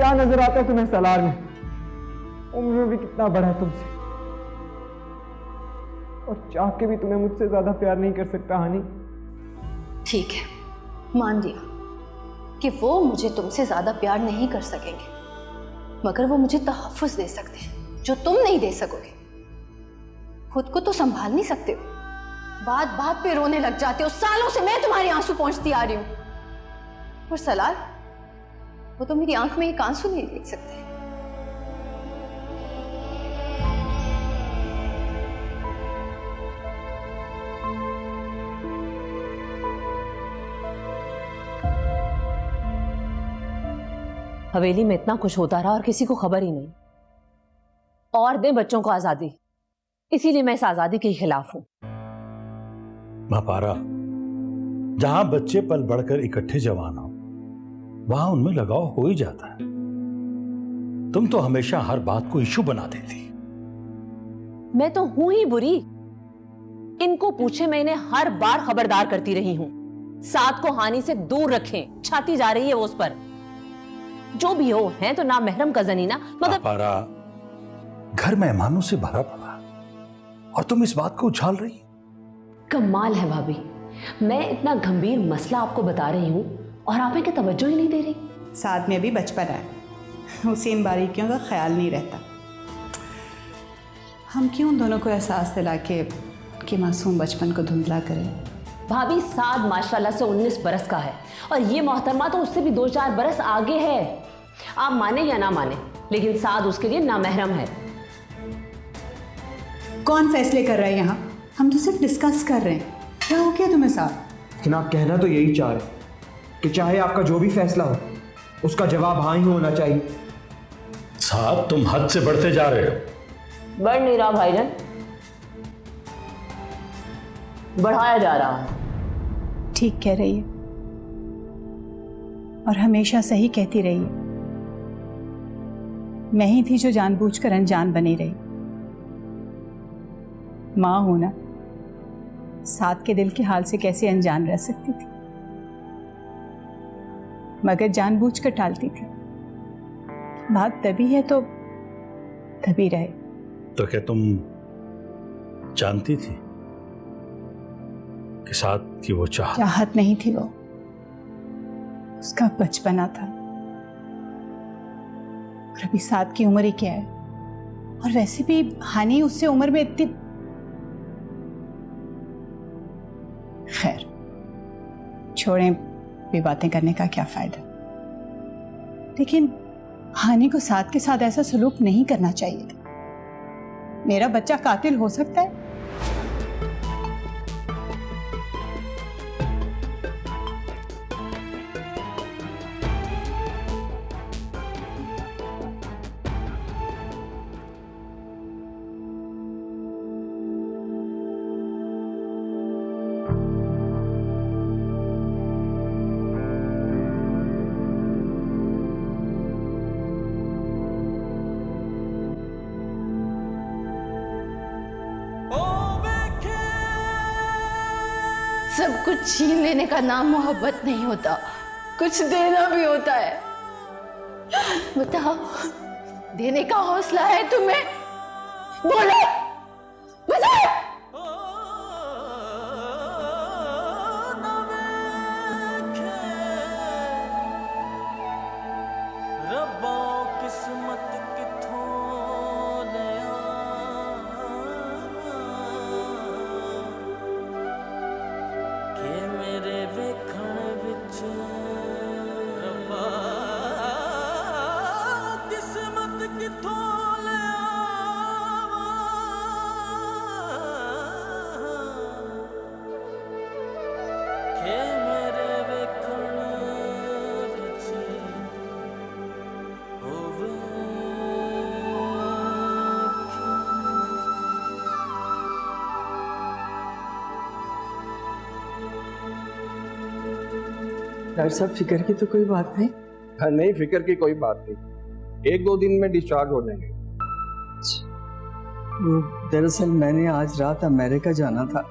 क्या नजर आता है तुम्हें सलार में? उम्र में भी कितना बड़ा है तुमसे, और चाह के भी तुम्हें मुझसे ज्यादा प्यार नहीं कर सकता हानि। ठीक है, मान लिया कि वो मुझे तुमसे ज्यादा प्यार नहीं कर सकेंगे, मगर वो मुझे तहफ्फुज़ दे सकते हैं जो तुम नहीं दे सकोगे। खुद को तो संभाल नहीं सकते हो, बात बात पे रोने लग जाते हो। सालों से मैं तुम्हारे आंसू पोंछती आ रही हूं, और सलार, वो तो मेरी आंख में एक आंसू नहीं देख सकते। हवेली में इतना कुछ होता रहा और किसी को खबर ही नहीं। और दे बच्चों को आजादी, इसीलिए मैं इस आजादी के खिलाफ हूं। पारा, जहां बच्चे पल बढ़कर इकट्ठे जवान हो, वहां उनमें लगाव हो ही जाता है। तुम तो हमेशा हर बात को इशू बना देती। मैं तो हूं ही बुरी। इनको पूछे, मैं इन्हें हर बार खबरदार करती रही हूं, साथ को हानि से दूर रखें। छाती जा रही है वो उस पर। जो भी हो, है तो नामहरम कजन ही ना, मगर पारा, घर मेहमानों से भरा पड़ा और तुम इस बात को उछाल रही। कमाल है भाभी, मैं इतना गंभीर मसला आपको बता रही हूं और आप इनकी तवज्जो ही नहीं दे रही। साथ में अभी बचपन है, उसे इन बारीकियों का ख्याल नहीं रहता। हम क्यों दोनों को एहसास दिला के कि मासूम बचपन को धुंधला करें। भाभी, साद माशाल्लाह से 19 बरस का है और ये मोहतरमा तो उससे भी 2-4 बरस आगे है। आप माने या ना माने, लेकिन साद उसके लिए नामहरम है। कौन फैसले कर रहा है यहाँ? हम तो सिर्फ डिस्कस कर रहे हैं। क्या हो गया तुम्हें साथ? लेकिन आप कहना तो यही चाह रहे कि चाहे आपका जो भी फैसला हो, उसका जवाब हाँ ही होना चाहिए। साहब, तुम हद से बढ़ते जा रहे हो। बढ़ नहीं रहा भाईजान, बढ़ाया जा रहा है। ठीक कह रही है और हमेशा सही कहती रही है। मैं ही थी जो जानबूझकर अनजान बनी रही। माँ हूं ना, साथ के दिल के हाल से कैसे अनजान रह सकती थी, मगर जानबूझकर टालती थी। बात तभी है तो तभी रहे। तो क्या तुम जानती थी कि साथ की वो चाहत नहीं थी, वो उसका बचपना था। और अभी साथ की उम्र ही क्या है, और वैसे भी हानि उससे उम्र में इतनी। खैर छोड़ें, भी बातें करने का क्या फायदा। लेकिन हानि को साथ के साथ ऐसा सलूक नहीं करना चाहिए था। मेरा बच्चा कातिल हो सकता है? सब कुछ छीन लेने का नाम मोहब्बत नहीं होता, कुछ देना भी होता है। बताओ, देने का हौसला है तुम्हें? बोलो, बताओ। डॉक्टर साहब, फिक्र की तो कोई बात नहीं। हाँ, नहीं, फिक्र की कोई बात नहीं। 1-2 दिन में डिस्चार्ज हो जाएंगे। वो दरअसल मैंने आज रात अमेरिका जाना था।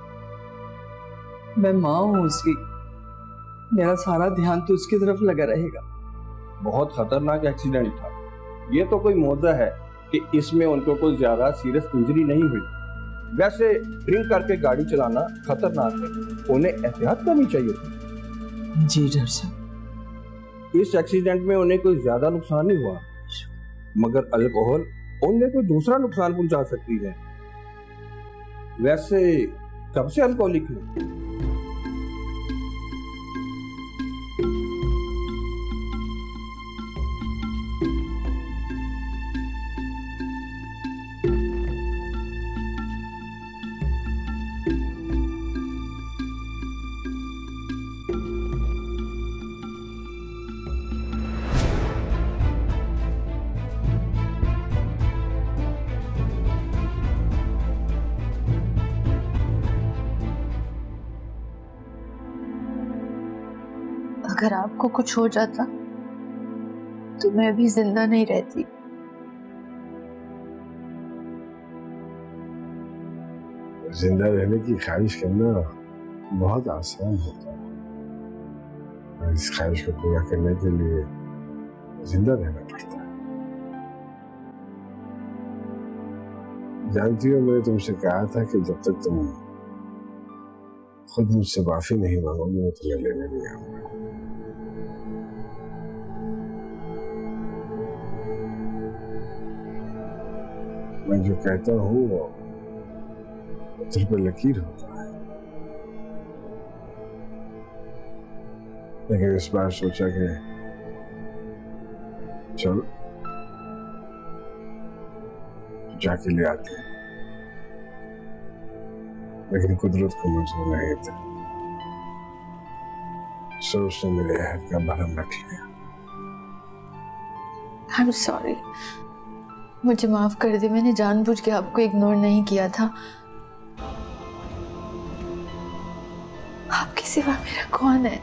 मैं माँ हूँ उसकी, मेरा सारा ध्यान तो उसकी तरफ लगा रहेगा। बहुत खतरनाक एक्सीडेंट था। ये तो कोई मौजा है कि इसमें उनको कोई ज्यादा सीरियस इंजरी नहीं हुई। वैसे ड्रिंक करके गाड़ी चलाना खतरनाक है, उन्हें एहतियात करनी चाहिए थी। जी डॉक्टर साहब। इस एक्सीडेंट में उन्हें कोई ज्यादा नुकसान नहीं हुआ, मगर अल्कोहल उन्हें कोई दूसरा नुकसान पहुंचा सकती है। वैसे कब से अल्कोहलिक है? अगर आपको कुछ हो जाता तो मैं अभी जिंदा नहीं रहती। जिंदा रहने की ख्वाहिश करना बहुत आसान होता है, और इस ख्वाहिश को पूरा करने के लिए जिंदा रहना पड़ता है। जानती हो, मैंने तुमसे कहा था कि जब तक तुम खुद मुझसे माफी नहीं मांगोगी मैं तुम्हें लेने नहीं आऊंगा। मैं जो कहता हूँ वो पत्थर पर लकीर होता है, लेकिन इस बार सोचा कि चलो जाके ले आते हैं, लेकिन कुदरत को मंजूर नहीं था, सो उसने मेरे अहद का भरम रख लिया। आई एम सॉरी, मुझे माफ कर दे, मैंने जानबूझ के आपको इग्नोर नहीं किया था। आपके सिवा मेरा कौन है?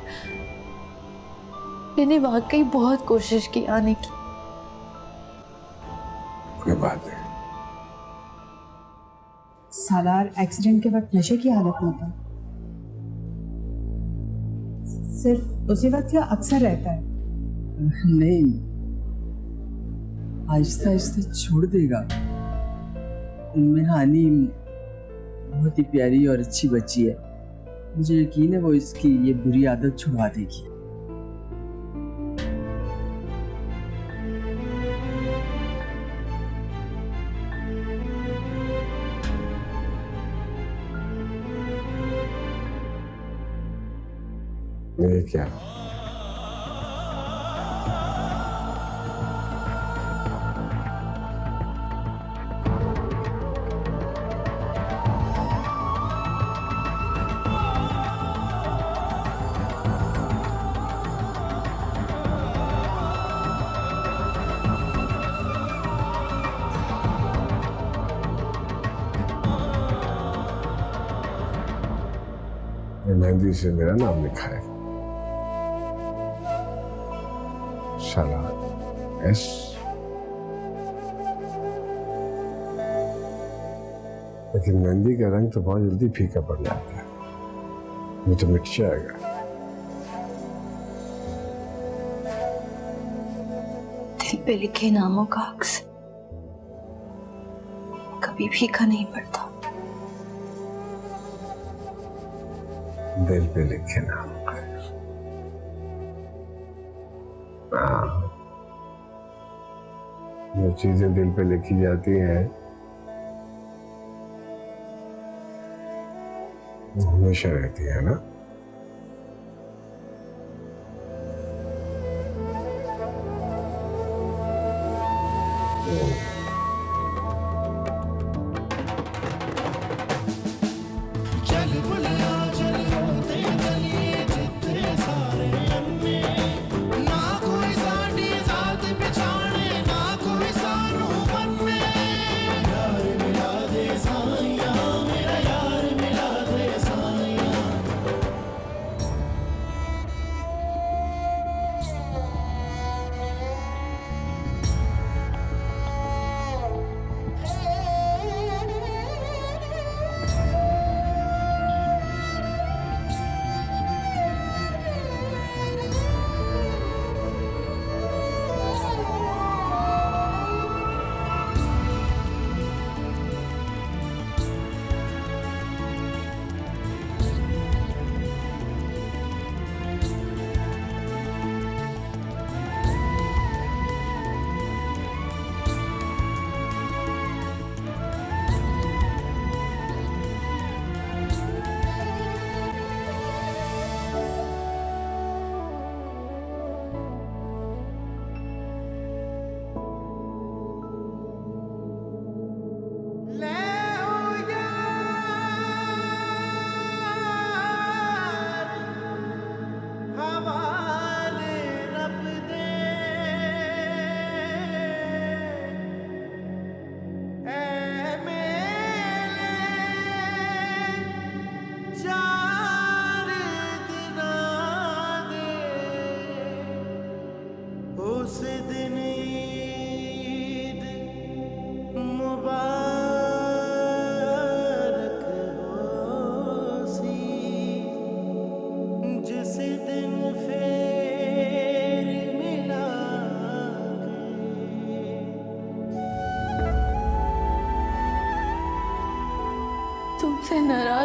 मैंने वाकई बहुत कोशिश की आने की। कोई बात नहीं। सालार एक्सीडेंट के वक्त नशे की हालत में था? सिर्फ उसी वक्त या अक्सर रहता है? नहीं, आहिस्ता आहिस्ता छोड़ देगा। उनमें हानी बहुत ही प्यारी और अच्छी बच्ची है, मुझे यकीन है वो इसकी ये बुरी आदत छुड़वा देगी। ये क्या? मेहंदी से मेरा नाम लिखा है, सालार एस। लेकिन मेहंदी का रंग तो बहुत जल्दी फीका पड़ जाता है, वो तो मिट जाएगा। दिल पे लिखे नामों का अक्स कभी फीका नहीं पड़ता। दिल पे लिखे नाम का। जो चीजें दिल पे लिखी जाती हैं वो हमेशा रहती है ना।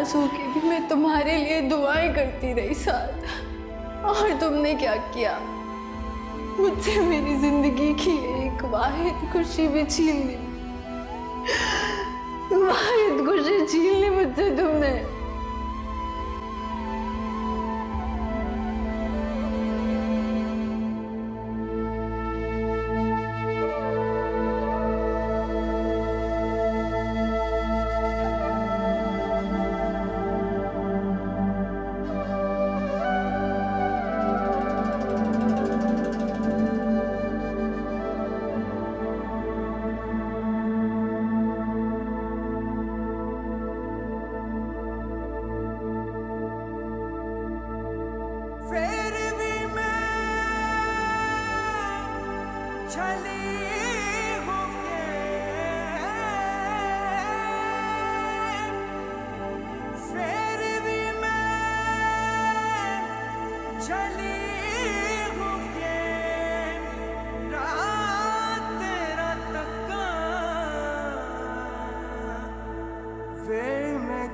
उदास होके भी मैं तुम्हारे लिए दुआएं करती रही साथ। और तुमने क्या किया? मुझसे मेरी जिंदगी की एक वाहिद खुशी भी छीन ली। वाहिद खुशी छीन ली मुझसे तुमने।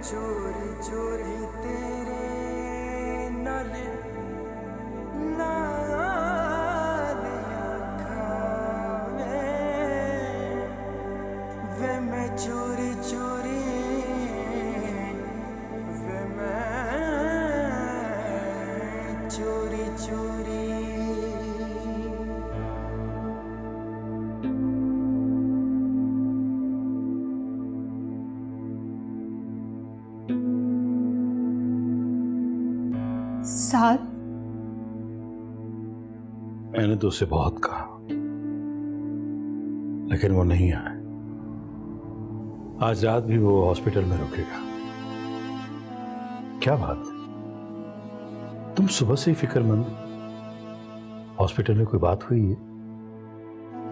चोरी चोरी तेरे नाले नाले खावे वे मैं चोरी चोरी वे मैं चोरी चोरी साथ मैंने तो उसे बहुत कहा, लेकिन वो नहीं आए। आज रात भी वो हॉस्पिटल में रुकेगा। क्या बात है, तुम सुबह से ही फिक्रमंद? हॉस्पिटल में कोई बात हुई है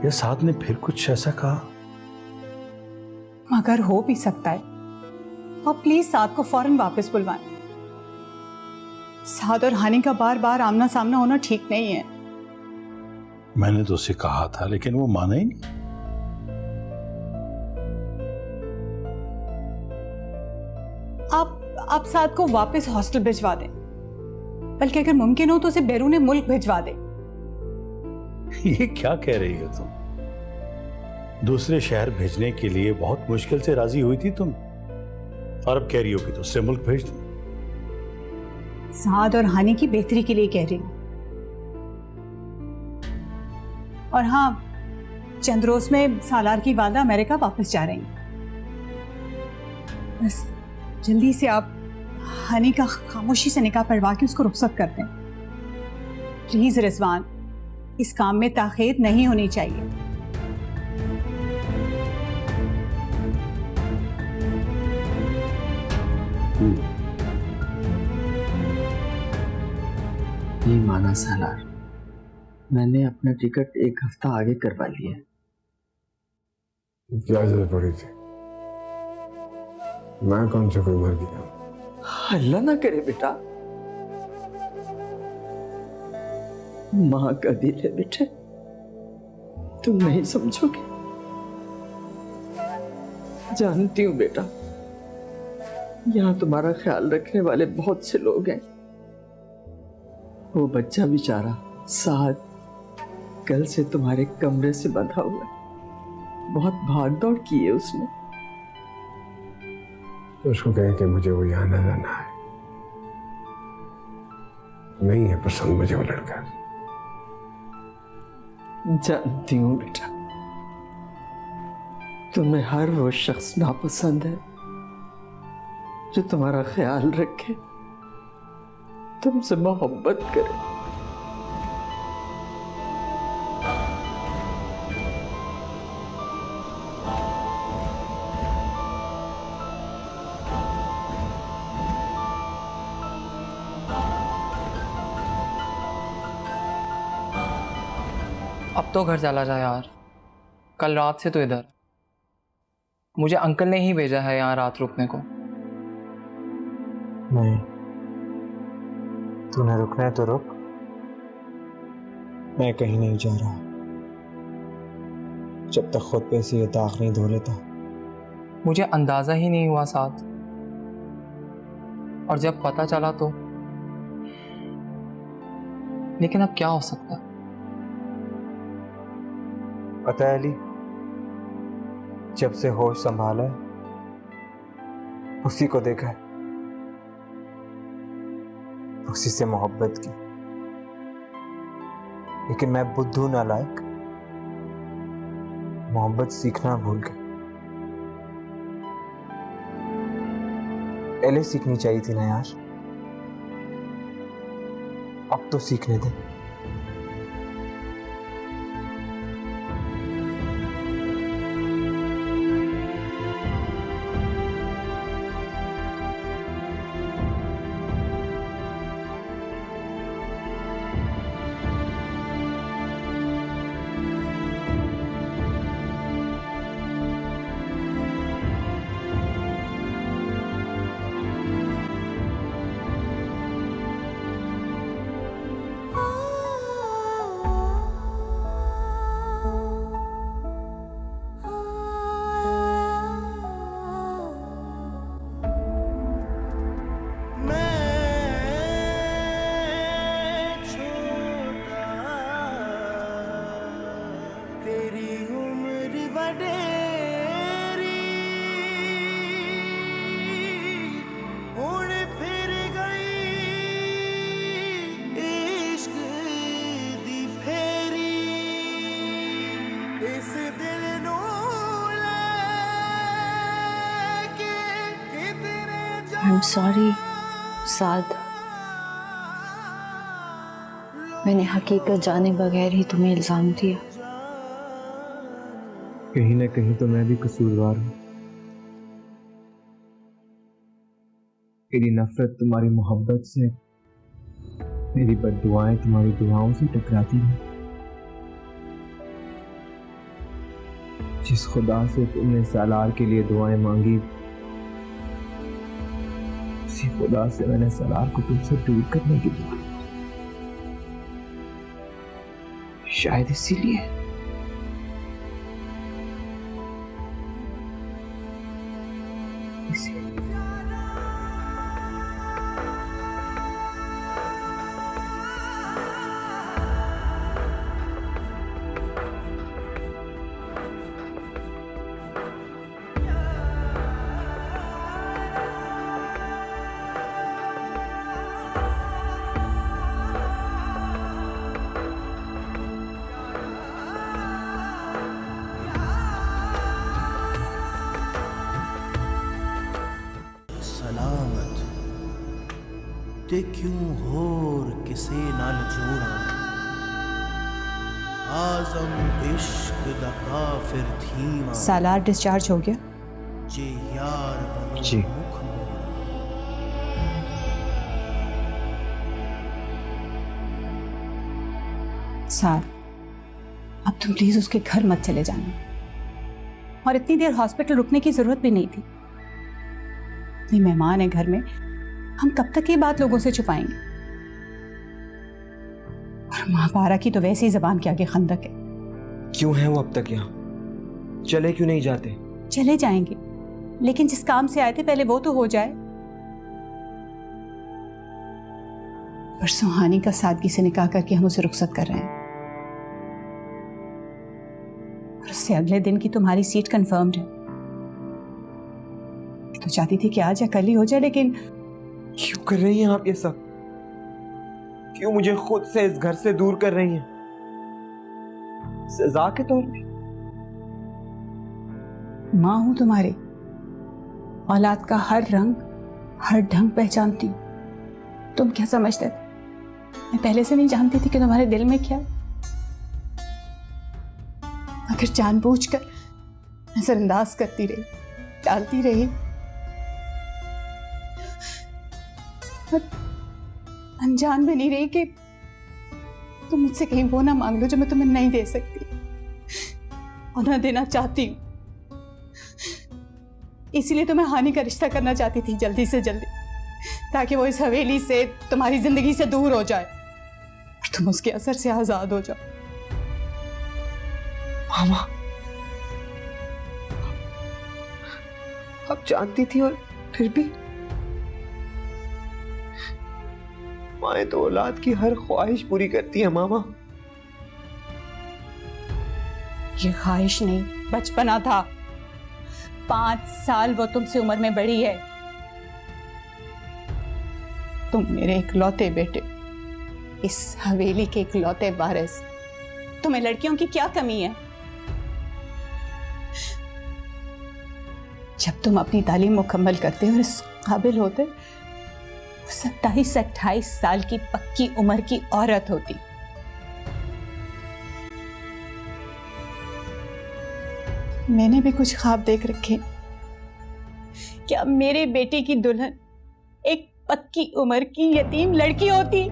या साथ ने फिर कुछ ऐसा कहा? मगर हो भी सकता है। आप प्लीज साथ को फौरन वापस बुलवाएं। साथ और हानि का बार बार आमना सामना होना ठीक नहीं है। मैंने तो उसे कहा था, लेकिन वो माना ही नहीं। आप साथ को वापस हॉस्टल भिजवा दें, बल्कि अगर मुमकिन हो तो उसे बैरून मुल्क भिजवा दें। ये क्या कह रही हो तुम? दूसरे शहर भेजने के लिए बहुत मुश्किल से राजी हुई थी तुम, और अब कह रही हो कि दूसरे मुल्क भेज दो। साद और हानि की बेहतरी के लिए कह रही हूं। और हाँ, चंद रोज में सालार की वालदा अमेरिका वापस जा रही हैं। बस जल्दी से आप हानि का खामोशी से निकाह पढ़वा के उसको रुखसत कर दें। प्लीज रिजवान, इस काम में ताखीर नहीं होनी चाहिए। नहीं माना सालार, मैंने अपना टिकट एक हफ्ता आगे करवा लिया। क्या जरूरत पड़ी थी? मैं कौन सा कोई मर गया? अल्लाह ना करे बेटा, माँ का दिल है बेटे, तुम नहीं समझोगे। जानती हूँ बेटा, यहाँ तुम्हारा ख्याल रखने वाले बहुत से लोग हैं। वो बच्चा बेचारा साद कल से तुम्हारे कमरे से बंधा हुआ है, बहुत भाग दौड़ की है उसने। तो उसको कहें कि मुझे वो यहाँ न जाना है, नहीं है पसंद मुझे वो लड़का। जानती हूँ बेटा, तुम्हें हर वो शख्स नापसंद है जो तुम्हारा ख्याल रखे, तुमसे मोहब्बत करे। अब तो घर चला जा यार, कल रात से तो इधर। मुझे अंकल ने ही भेजा है यहाँ रात रुकने को। नहीं, तूने रुकना है तो रुक, मैं कहीं नहीं जा रहा जब तक खुद पे से ये दाग नहीं धो लेता। मुझे अंदाजा ही नहीं हुआ साथ, और जब पता चला तो, लेकिन अब क्या हो सकता है? पता है अली, जब से होश संभाला है उसी को देखा है, उसी से मोहब्बत की। लेकिन मैं बुद्धू नालायक मोहब्बत सीखना भूल गया। पहले सीखनी चाहिए थी ना यार, अब तो सीखने दे। तेरी उम्र वडेरी हुण फिर गई इश्क दी फेरी इस दिल नू लेके कितने आई एम सॉरी साद, मैंने हकीकत जाने बगैर ही तुम्हें इल्जाम दिया। कहीं ना कहीं तो मैं भी कसूरवार हूं। मेरी नफरत तुम्हारी मोहब्बत से, मेरी बद्दुआएं तुम्हारी दुआओं से टकराती हैं। जिस खुदा से तुमने सालार के लिए दुआएं मांगी, उसी खुदा से मैंने सालार को तुमसे दूर करने की दुआ। शायद इसीलिए सलामत ते क्यों होर किसे नाल जोड़ा आजम इश्क दा काफिर थीमा सालार डिस्चार्ज हो गया? जे यार वालों जी। मुख सार, अब तुम प्लीज उसके घर मत चले जाना, और इतनी देर हॉस्पिटल रुकने की जरूरत भी नहीं थी। इतने मेहमान है घर में, हम कब तक ये बात लोगों से छुपाएंगे? और माँ पारा की तो वैसे ही जबान के आगे खंदक है। क्यों है वो अब तक यहाँ? चले क्यों नहीं जाते? चले जाएंगे, लेकिन जिस काम से आए थे पहले वो तो हो जाए। परसों हानि का सादगी से निकाह करके हम उसे रुखसत कर रहे हैं, और उससे अगले दिन की तुम्हारी सीट कंफर्म्ड है। तो चाहती थी कि आज या कल ही हो जाए, लेकिन क्यों कर रही हैं आप ये सब? क्यों मुझे खुद से इस घर से दूर कर रही हैं? सजा के तौर पे? मां हूं तुम्हारी, औलाद का हर रंग हर ढंग पहचानती हूं। तुम क्या समझते थे? मैं पहले से नहीं जानती थी कि तुम्हारे दिल में क्या? अगर जानबूझकर नजरअंदाज करती रही, टालती रही, और अनजान भी नहीं रही कि तुम मुझसे कहीं वो ना मांग लो जो मैं तुम्हें नहीं दे सकती और ना देना चाहती हूं। इसीलिए तो मैं हानि का रिश्ता करना चाहती थी जल्दी से जल्दी, ताकि वो इस हवेली से, तुम्हारी जिंदगी से दूर हो जाए और तुम उसके असर से आजाद हो जाओ। मामा, आप जानती थी और फिर भी माए तो औलाद की हर ख्वाहिश पूरी करती है मामा। ये ख्वाहिश नहीं, बचपना था। 5 साल वो तुमसे उम्र में बड़ी है। तुम मेरे इकलौते बेटे, इस हवेली के इकलौते वारिस। तुम्हें लड़कियों की क्या कमी है? जब तुम अपनी तालीम मुकम्मल करते और इस काबिल होते, 27-28 साल की पक्की उम्र की औरत होती। मैंने भी कुछ ख्वाब देख रखे। क्या मेरे बेटे की दुल्हन एक पक्की उम्र की यतीम लड़की होती?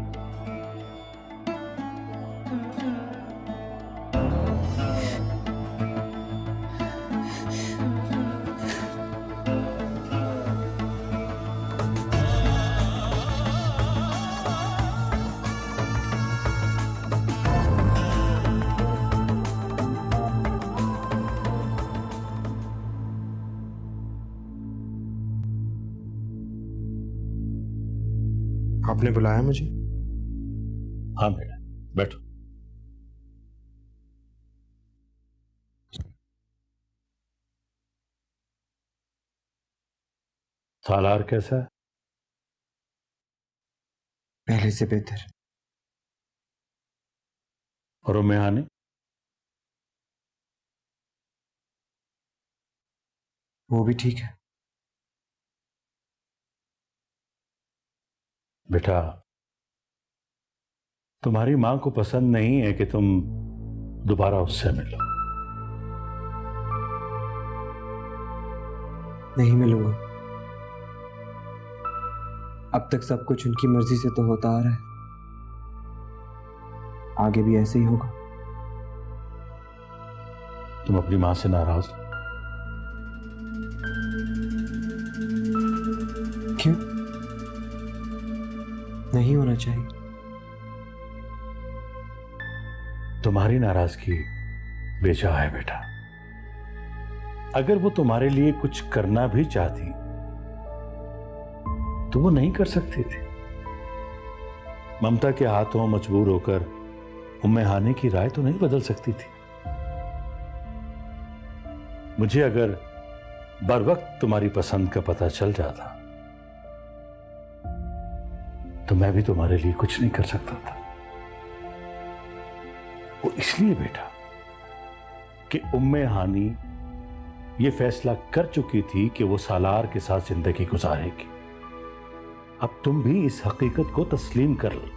आपने बुलाया मुझे? हाँ बेटा, बैठो। सालार कैसा है? पहले से बेहतर। और उम्मे हानी? वो भी ठीक है। बेटा, तुम्हारी मां को पसंद नहीं है कि तुम दोबारा उससे मिलो। नहीं मिलूंगा। अब तक सब कुछ उनकी मर्जी से तो होता आ रहा है, आगे भी ऐसे ही होगा। तुम अपनी मां से नाराज हो? क्यों? नहीं होना चाहिए। तुम्हारी नाराजगी बेजा है बेटा। अगर वो तुम्हारे लिए कुछ करना भी चाहती तो वो नहीं कर सकती थी। ममता के हाथों मजबूर होकर उम्मे हानी की राय तो नहीं बदल सकती थी। मुझे अगर बरवक्त तुम्हारी पसंद का पता चल जाता तो मैं भी तुम्हारे लिए कुछ नहीं कर सकता था। वो इसलिए बेटा कि उम्मे हानी ये फैसला कर चुकी थी कि वो सालार के साथ जिंदगी गुजारेगी। अब तुम भी इस हकीकत को तस्लीम कर लो।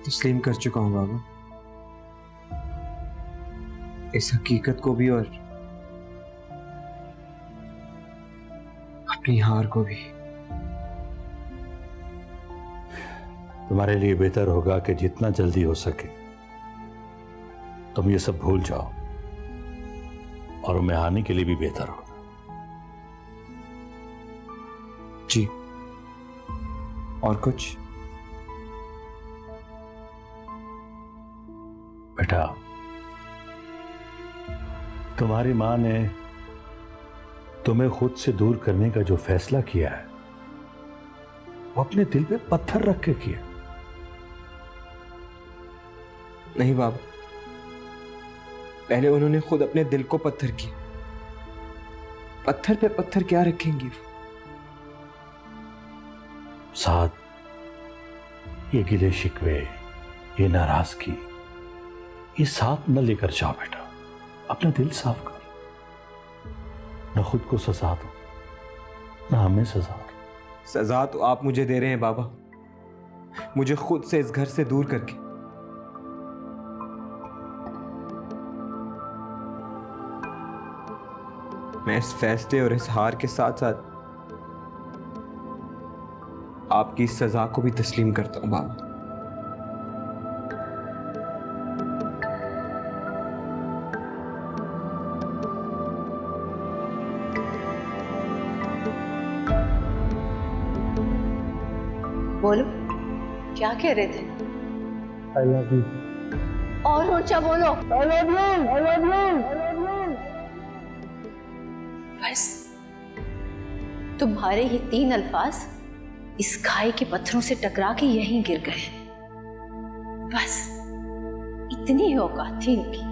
तस्लीम कर चुका हूं बाबा, इस हकीकत को भी और अपनी हार को भी। तुम्हारे लिए बेहतर होगा कि जितना जल्दी हो सके तुम ये सब भूल जाओ, और उम्मे हानी के लिए भी बेहतर होगा। जी। और कुछ? बेटा, तुम्हारी मां ने तुम्हें खुद से दूर करने का जो फैसला किया है वो अपने दिल पे पत्थर रख के किया। नहीं बाबा, पहले उन्होंने खुद अपने दिल को पत्थर किया। पत्थर पे पत्थर क्या रखेंगे? साथ ये गिले शिकवे, ये नाराजगी, ये साथ न लेकर जाओ बेटा। अपना दिल साफ कर, न खुद को सजा दो न हमें सजा दो। सजा तो आप मुझे दे रहे हैं बाबा, मुझे खुद से इस घर से दूर करके। मैं इस फैसले और इस हार के साथ साथ आपकी इस सजा को भी तस्लीम करता हूं बाबा। बोलो, क्या कह रहे थे? I love you. और ऊंचा बोलो। I love you, I love you, I love you. बस तुम्हारे ये 3 अल्फाज इस खाई के पत्थरों से टकरा के यहीं गिर गए। बस इतनी ही औकात थी इनकी।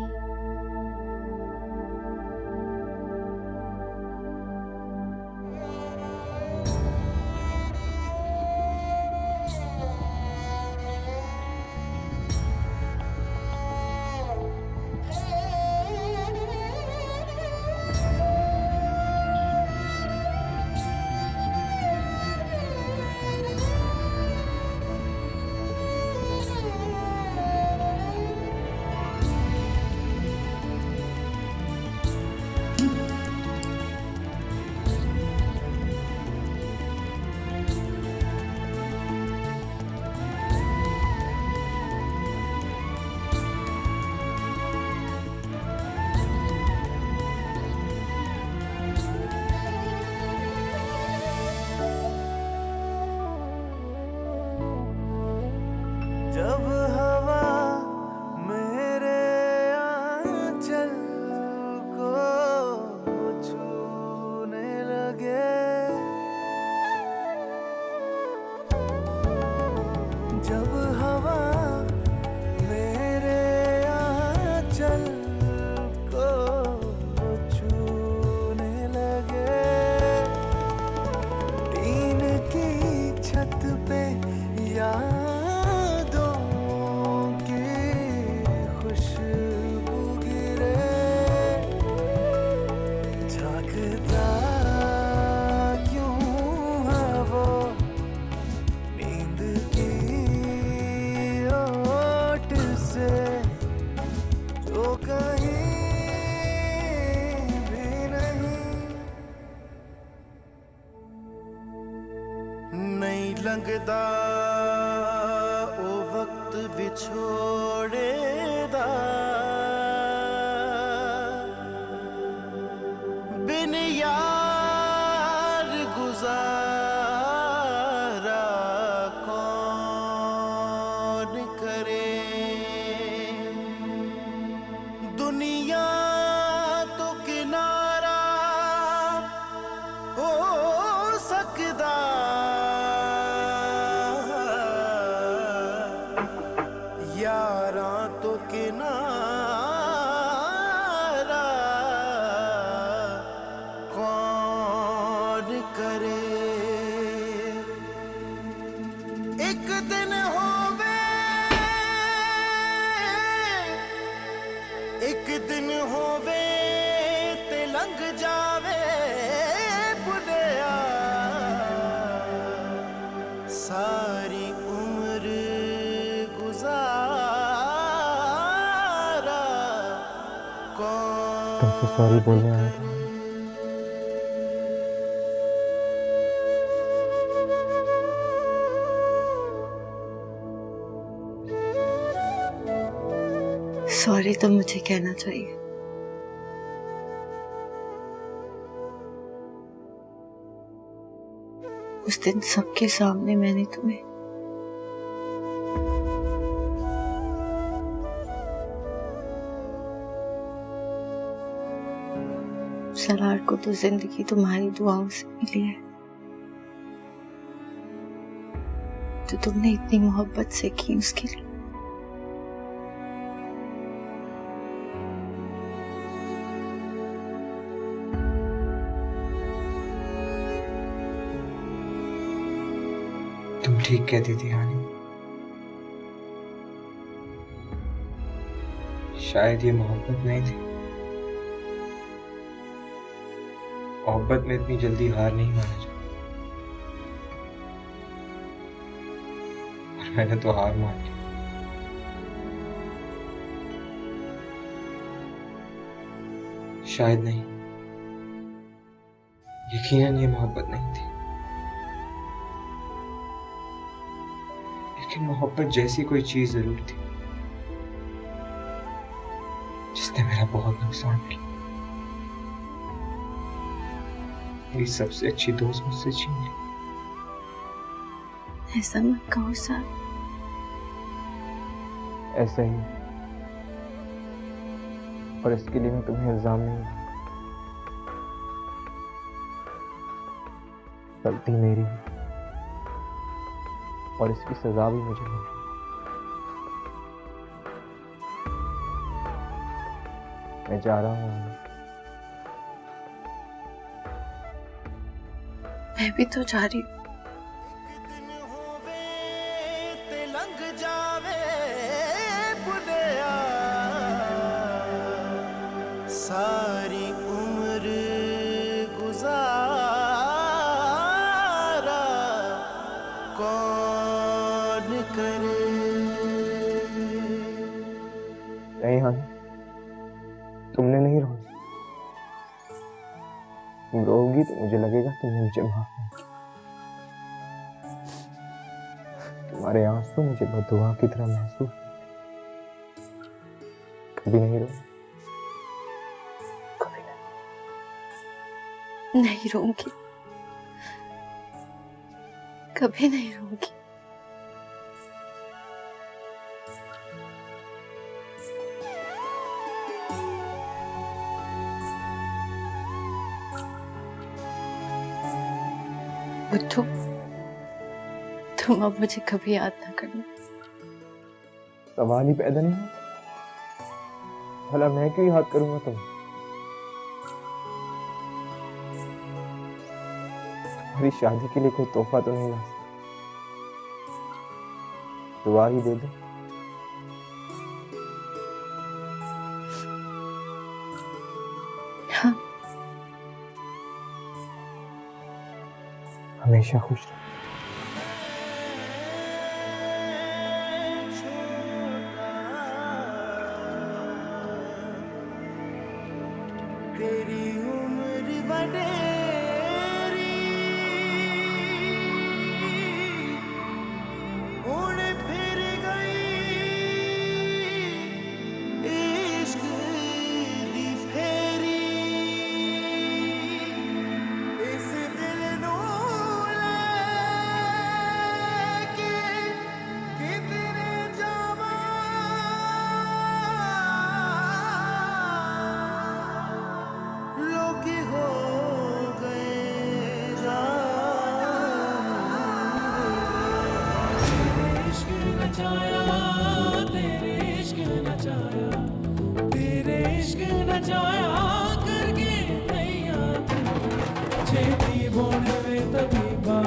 जब हवा मेरे आंचल को छूने लगे, जब हवा मेरे आंचल को छूने लगे, टीन की छत पे यादों की खुशबू गिरे, झांकता क्यों है वो नींद की ओट से जो कहीं भी नहीं लंघदा ओ वक्त विछोड़े दा, बिन यार गुजारा कौन करे। दुनिया तो किनारा हो सकदा, यारां तो किनारा कौन करे। एक दिन होवे, एक दिन होवे ते लंघ जावे बुढ़िया, सारी उम्र गुजारा कौन तुमसे सॉरी बोलने आया था। सॉरी तो मुझे कहना चाहिए। उस दिन सबके सामने मैंने तुम्हें सलार को तो जिंदगी तुम्हारी दुआओं से मिली है, तो तुमने इतनी मोहब्बत से की उसके लिए। तुम ठीक कहती थी हानी, शायद ये मोहब्बत नहीं थी। मोहब्बत में इतनी जल्दी हार नहीं माना जाता, और मैंने तो हार मान ली। शायद नहीं, यकीनन ये मोहब्बत नहीं थी, लेकिन मोहब्बत जैसी कोई चीज जरूर थी जिसने मेरा बहुत नुकसान किया। मेरी सबसे अच्छी दोस्त मुझसे छीन ली। ऐसा मत कहो साहब। ऐसा ही, और इसके लिए मैं तुम्हें इल्जाम नहीं दूंगा। गलती मेरी है और इसकी सजा भी मुझे मिली। मैं जा रहा हूँ। मैं भी तो जा रही हूँ। दिन होवे ते लंघ जावे बुढ़िया सारी उम्र गुजारा कौन करे। नहीं हाँ, तुमने नहीं रोना। तुम रोगी तो मुझे लगेगा तुमने मुझे माफ नहीं किया। तुम्हारे आंसू मुझे बददुआ की तरह महसूस। कभी नहीं रोना, कभी नहीं। नहीं रोऊंगी, कभी नहीं रोऊंगी। बुद्धू, तुम अब मुझे कभी याद ना करना। सवाल ही पैदा नहीं हो। भला मैं क्यों याद करूंगा तुम्हें? तुम्हारी शादी के लिए कोई तोहफा तो नहीं ला सकता। दुआ ही दे दो। हाँ, हमेशा खुश रहो। तेरी उम्र वडेरी उड़ फिर गई इश्क दी फेरी। इस दिल नू लेके किधरे जावां लोग हो गए तेरे इश्क नचाया करके नैया छेती बोने वे तबीबा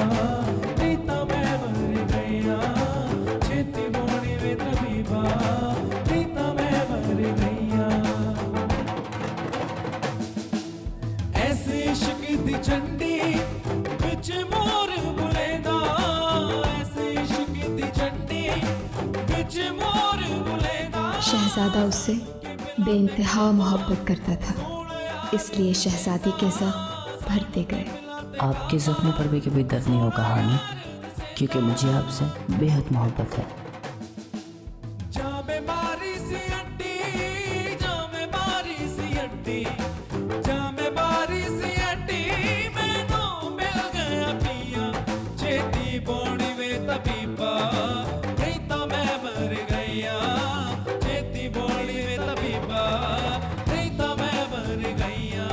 रीता मैं मर गया। छेती बोने वे तबीबा रीता मैं मर गया। ऐसे इश्क दी झंडी बिच मोर बुलेदा। ऐसे इश्क दी झंडी बिच मोर बुलेदा। शहजादा उससे बेइंतहा मोहब्बत करता था, इसलिए शहजादी के जख्म भरते गए। आपके जख्मों पर भी कभी दर्द नहीं होगा हानी, क्योंकि मुझे आपसे बेहद मोहब्बत है। जामे मारी सी अड्डी, जामे मारी सी अड्डी, जामे मारी सी अड्डी, मैनू मिल गया पिया। छेती बोनी वे तबीबा नहीं तो मैं मर गया। छेती बोनी वे तबीबा नहीं तो मैं मर गया।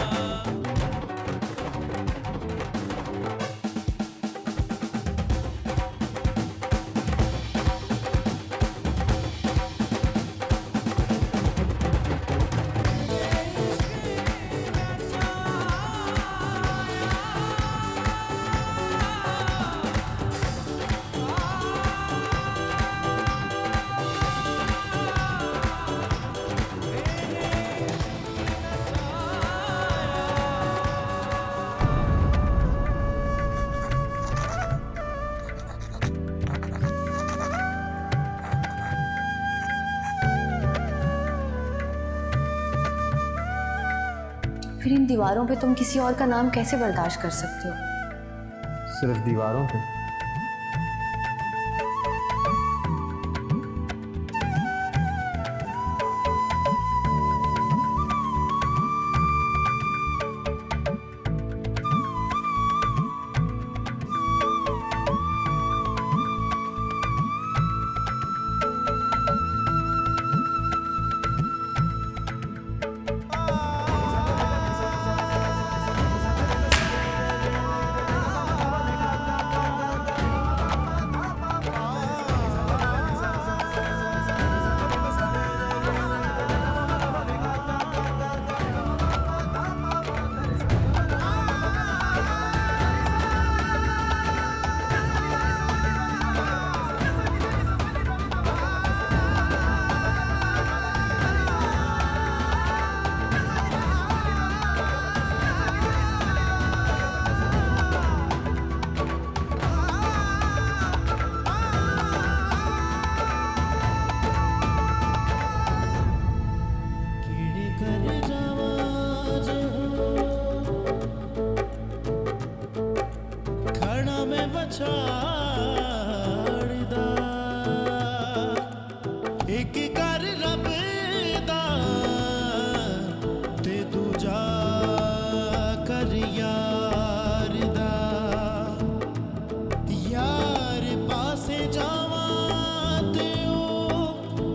फिर इन दीवारों पे तुम किसी और का नाम कैसे बर्दाश्त कर सकते हो? सिर्फ दीवारों पे? जड़ा में बछाड़दा एक कर रब दा ते दूजा कर यार दा यार पासे जावा ते ओ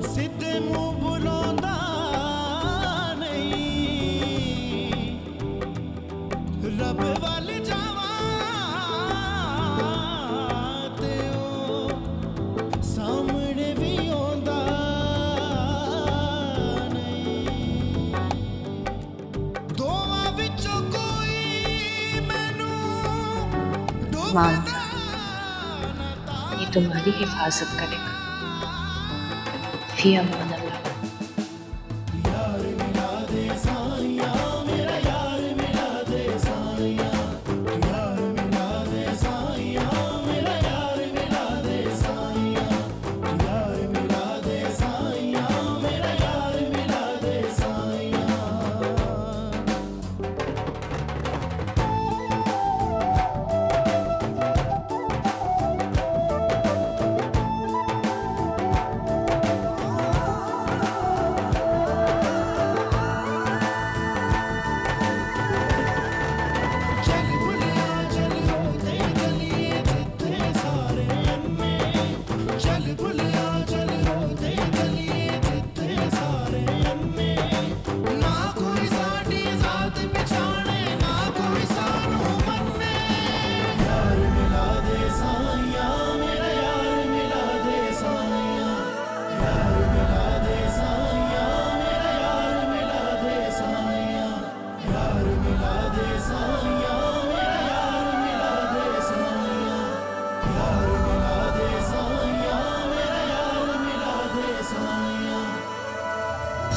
सिद्धे मुंह बुलांदा नहीं रब वाल जावा ते ओ सामने भी आंदा नहीं दोवां विचों कोई मैनू मान ये तुम्हारी हिफाजत करेगा। फी अमान अल्लाह।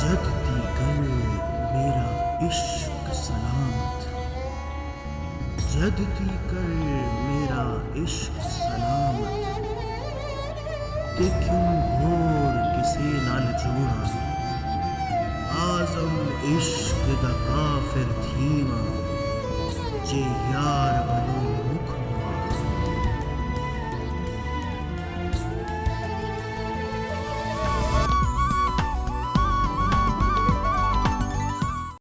जदती कर मेरा इश्क सलामत जदती कर मेरा इश्क सलामत ते क्यों होर किसे नाल जोड़ा आजम इश्क दा काफिर थीमा जे यार